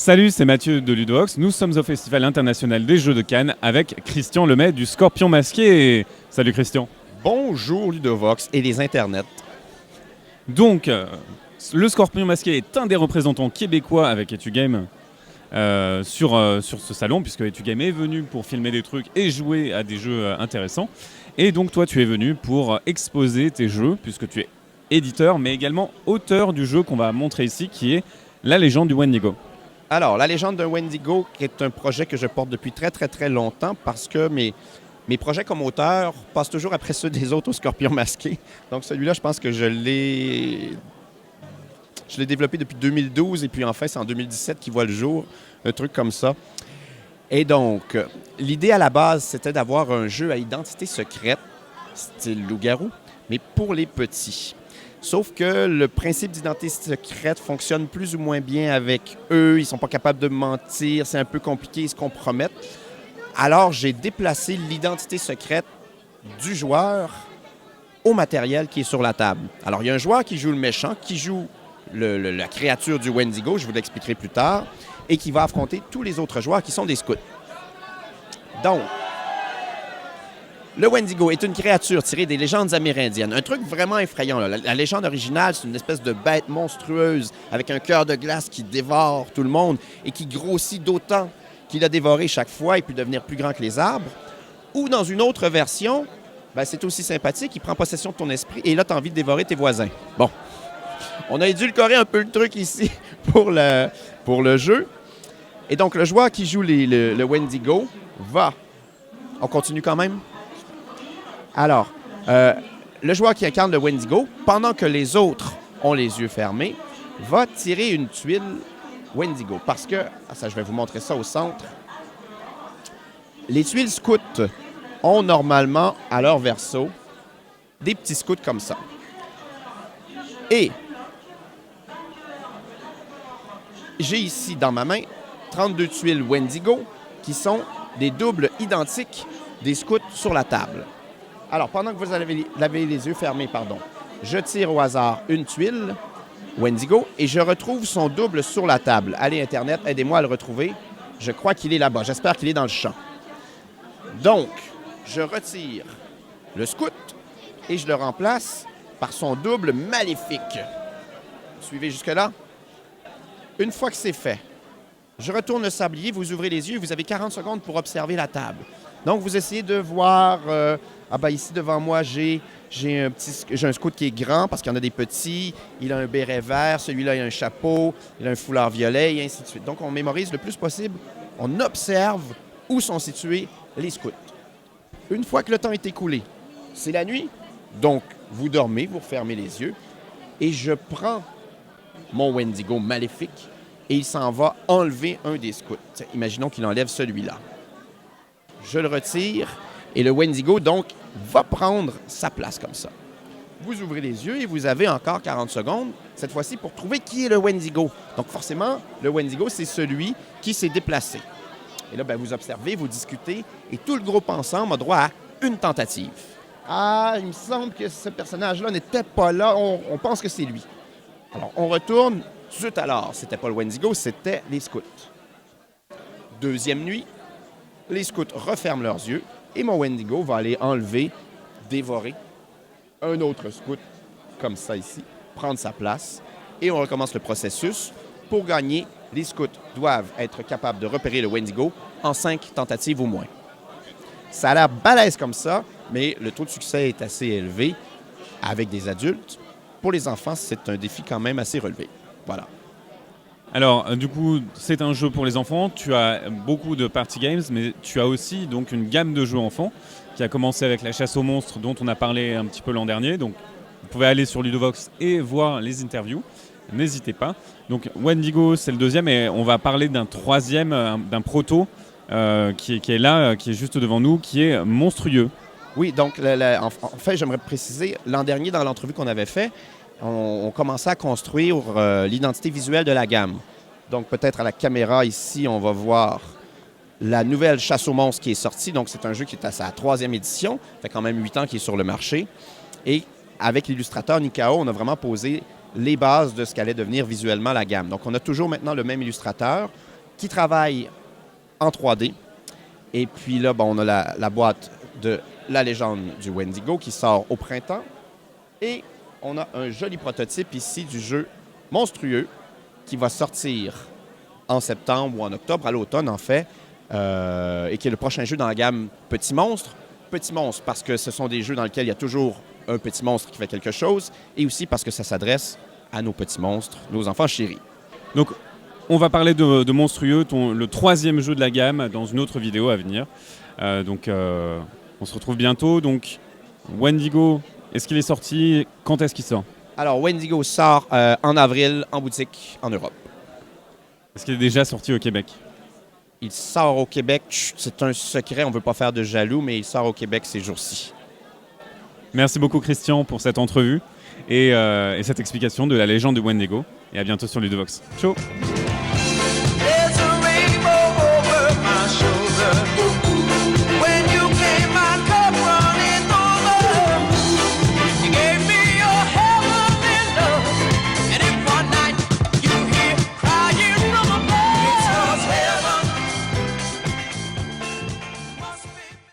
Salut, c'est Mathieu de Ludovox. Nous sommes au Festival international des Jeux de Cannes avec Christian Lemay du Scorpion Masqué. Salut Christian. Bonjour Ludovox et les internets. Donc, le Scorpion Masqué est un des représentants québécois avec Etugame sur ce salon, puisque Etugame est venu pour filmer des trucs et jouer à des jeux intéressants. Et donc toi, tu es venu pour exposer tes jeux, puisque tu es éditeur, mais également auteur du jeu qu'on va montrer ici, qui est La Légende du Wendigo. Alors, La Légende d'un Wendigo est un projet que je porte depuis très longtemps parce que mes projets comme auteur passent toujours après ceux des autres au Scorpion Masqué. Donc celui-là, je pense que je l'ai développé depuis 2012 et puis enfin, c'est en 2017 qu'il voit le jour, un truc comme ça. Et donc, l'idée à la base, c'était d'avoir un jeu à identité secrète, style loup-garou, mais pour les petits. Sauf que le principe d'identité secrète fonctionne plus ou moins bien avec eux. Ils ne sont pas capables de mentir, c'est un peu compliqué, ils se compromettent. Alors, j'ai déplacé l'identité secrète du joueur au matériel qui est sur la table. Alors, il y a un joueur qui joue le méchant, qui joue la créature du Wendigo, je vous l'expliquerai plus tard, et qui va affronter tous les autres joueurs qui sont des scouts. Donc, le Wendigo est une créature tirée des légendes amérindiennes. Un truc vraiment effrayant. La légende originale, c'est une espèce de bête monstrueuse avec un cœur de glace qui dévore tout le monde et qui grossit d'autant qu'il a dévoré chaque fois et peut devenir plus grand que les arbres. Ou dans une autre version, c'est aussi sympathique, il prend possession de ton esprit et là, tu as envie de dévorer tes voisins. Bon, on a édulcoré un peu le truc ici pour le jeu. Et donc, le joueur qui joue le Wendigo va... On continue quand même? Alors, le joueur qui incarne le Wendigo, pendant que les autres ont les yeux fermés, va tirer une tuile Wendigo. Parce que, je vais vous montrer ça au centre, les tuiles scouts ont normalement à leur verso des petits scouts comme ça. Et j'ai ici dans ma main 32 tuiles Wendigo qui sont des doubles identiques des scouts sur la table. Alors, pendant que vous avez les yeux fermés, je tire au hasard une tuile Wendigo et je retrouve son double sur la table. Allez, Internet, aidez-moi à le retrouver. Je crois qu'il est là-bas. J'espère qu'il est dans le champ. Donc, je retire le scout et je le remplace par son double maléfique. Suivez jusque-là? Une fois que c'est fait, je retourne le sablier, vous ouvrez les yeux, vous avez 40 secondes pour observer la table. Donc, vous essayez de voir... ici, devant moi, j'ai un scout qui est grand parce qu'il y en a des petits. Il a un béret vert, celui-là, il a un chapeau, il a un foulard violet, et ainsi de suite. Donc, on mémorise le plus possible. On observe où sont situés les scouts. Une fois que le temps est écoulé, c'est la nuit. Donc, vous dormez, vous fermez les yeux. Et je prends mon Wendigo maléfique et il s'en va enlever un des scouts. Imaginons qu'il enlève celui-là. Je le retire et le Wendigo, donc, va prendre sa place comme ça. Vous ouvrez les yeux et vous avez encore 40 secondes, cette fois-ci, pour trouver qui est le Wendigo. Donc, forcément, le Wendigo, c'est celui qui s'est déplacé. Et là, vous observez, vous discutez, et tout le groupe ensemble a droit à une tentative. Ah, il me semble que ce personnage-là n'était pas là, on pense que c'est lui. Alors, on retourne, zut alors, c'était pas le Wendigo, c'était les scouts. Deuxième nuit, les scouts referment leurs yeux, et mon Wendigo va aller enlever, dévorer un autre scout, comme ça ici, prendre sa place. Et on recommence le processus. Pour gagner, les scouts doivent être capables de repérer le Wendigo en 5 tentatives au moins. Ça a l'air balèze comme ça, mais le taux de succès est assez élevé avec des adultes. Pour les enfants, c'est un défi quand même assez relevé. Voilà. Alors, du coup, c'est un jeu pour les enfants. Tu as beaucoup de party games, mais tu as aussi donc une gamme de jeux enfants qui a commencé avec la chasse aux monstres dont on a parlé un petit peu l'an dernier. Donc, vous pouvez aller sur Ludovox et voir les interviews. N'hésitez pas. Donc, Wendigo, c'est le deuxième, et on va parler d'un troisième, d'un proto qui est là, qui est juste devant nous, qui est monstrueux. Oui, donc, en fait, j'aimerais préciser, l'an dernier, dans l'entrevue qu'on avait fait, on commençait à construire l'identité visuelle de la gamme. Donc, peut-être à la caméra, ici, on va voir la nouvelle Chasse aux monstres qui est sortie. Donc, c'est un jeu qui est à sa 3e édition. Ça fait quand même 8 ans qu'il est sur le marché. Et avec l'illustrateur Nikao, on a vraiment posé les bases de ce qu'allait devenir visuellement la gamme. Donc, on a toujours maintenant le même illustrateur qui travaille en 3D. Et puis là, on a la boîte de La légende du Wendigo qui sort au printemps. Et on a un joli prototype ici du jeu Monstrueux qui va sortir en septembre ou en octobre, à l'automne en fait, et qui est le prochain jeu dans la gamme Petit Monstre. Petit Monstre parce que ce sont des jeux dans lesquels il y a toujours un petit monstre qui fait quelque chose, et aussi parce que ça s'adresse à nos petits monstres, nos enfants chéris. Donc, on va parler de Monstrueux, le 3e jeu de la gamme, dans une autre vidéo à venir. On se retrouve bientôt. Donc, Wendigo, est-ce qu'il est sorti? Quand est-ce qu'il sort? Alors, Wendigo sort en avril en boutique en Europe. Est-ce qu'il est déjà sorti au Québec? Il sort au Québec, c'est un secret, on ne veut pas faire de jaloux, mais il sort au Québec ces jours-ci. Merci beaucoup Christian pour cette entrevue et cette explication de la légende du Wendigo. Et à bientôt sur Ludovox. Ciao!